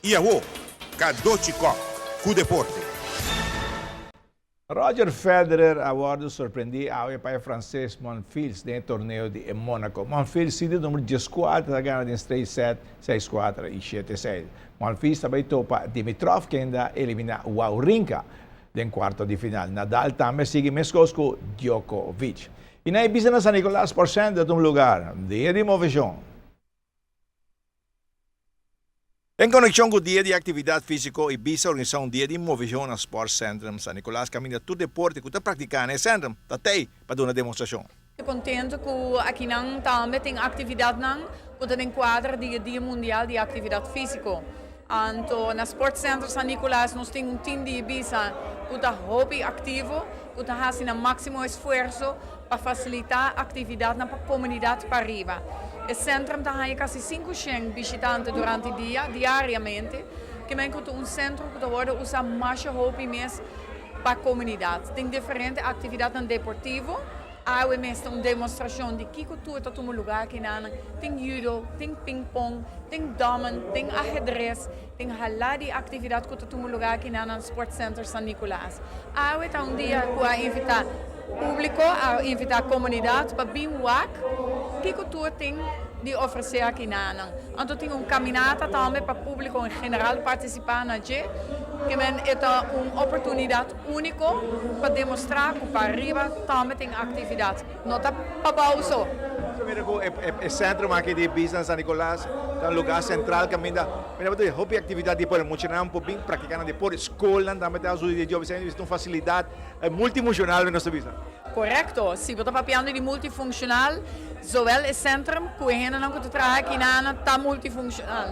Iawo, Kadochikok, Kudeporte. Roger Federer award surpreendi ao pai francês Monfils no torneio de Mônaco. Monfils sido número 14 da ganha em 3-7, 6-4 e 7-6. Monfils também topa Dimitrov que ainda elimina Wawrinka em quarto de final. Nadal também sigue Moscou Djokovic. E na Ibiza na San Nicolás por cento de lugar, dia de movição. Em conexão com o dia de atividade física, Ibiza organiza um dia de movição no Sports Centrum San Nicolás, caminha todo deporte que está praticando no centro, até para dar uma demonstração. Estou contente que aqui não também tem atividade não, que está enquadra dia mundial de atividade física. Então, na Sports Center San Nicolás nós temos time de Ibiza que está hobby ativo, que está fazendo o máximo esforço para facilitar a atividade na comunidade para arriba. O centro tem quase 500 visitantes durante o dia, diariamente, que é um centro que usa mais hobby mesmo para a comunidade. Tem diferentes atividades deportivas. Há mesmo uma demonstração de que tu está no lugar aqui tem judo, tem ping-pong, tem damen, tem ajedrez, tem halá de atividade que está no lugar aqui no Sports Center San Nicolás. Há um dia que vai invitar público, a invitar a comunidade para vir o que tu tem de oferecer aqui então tem caminhada também para o público em geral participar na G, que é uma oportunidade única para demonstrar que para arriba também tem atividade. Não está para pausa. O centro aqui de Ibiza San Nicolás é um lugar central que ainda hobby atividade depois funcionar um pouquinho praticando depois escola também tem ajuda de jovens tem uma facilidade multifuncional no nosso Ibiza. Correcto, se você está papiando de multifuncional, zowel o centrum que a gente não traz aqui está multifuncional.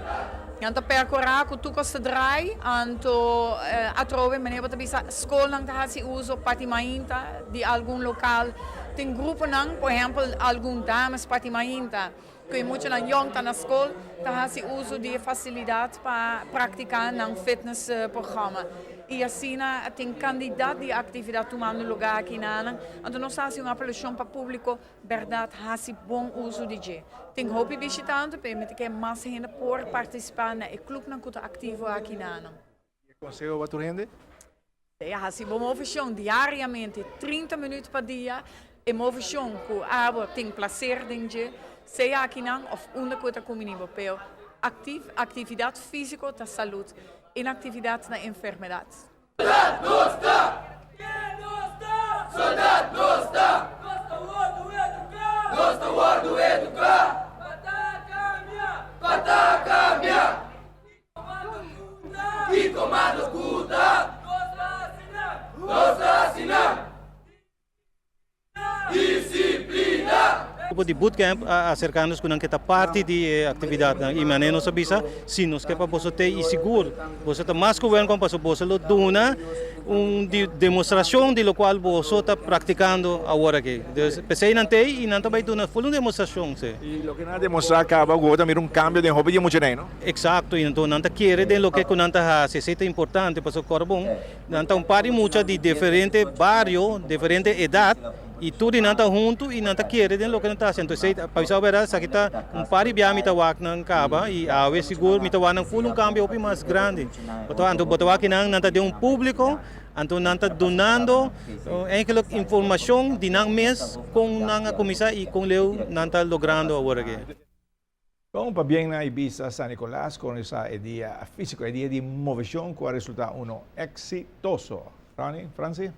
Então, percorrer que tu costa drai, então a trove maneira para bisa escola não está se uso patimainta de algum local. Tem grupo não, por exemplo, algum damas patimainta que muito na jong tá na escola, tá se uso de facilidade para praticar no fitness programa. E assim, tem candidato de atividade tomando lugar aqui na então nós fazemos uma apelação para o público, verdade, faz bom uso de G. Tem hobby visitante, permite que mais gente por participar no clube que está ativo aqui na. Conselho para a gente? É, faz uma movição diariamente, 30 minutos por dia, e movição que a tem prazer em G, seja aqui na ou onde coisa comigo, pero atividade física da saúde. Inatividade na enfermidade. Soldado nosta! Soldado nosta! Nosta guardo educar! Patacamia! Que comando escuta! Nossa assinam! Disciplina! Grupo de bootcamp acercando-nos com a parte de atividade e maneira nossa bisa, sim, nós que para você ter e seguro, você está mais que bem com para você lo dona demonstração de lo qual você está praticando agora aqui. Pensei não tem e não também dona full demonstração, se. E lo que nada demonstrar acaba agora também cambio de hobby de muito não? Exato, então não está querer de lo que com não está se é importante para o corpo, não está pari muito de diferente barrio, diferente idade. E tudo não está junto e não está querendo o que não está fazendo. Então, para isso, a verdade, aqui está pari bem a tawak ng kaba e a vez seguro mi tawak ng full cambio mais grande. Então, botawa aqui não está de público, então não está donando aquela informação de não mês com a comissão e com leu não está logrando agora aqui. Como para bem na Ibiza San Nicolás, com essa dia físico, dia de movição, que vai resultar exitoso. Francis?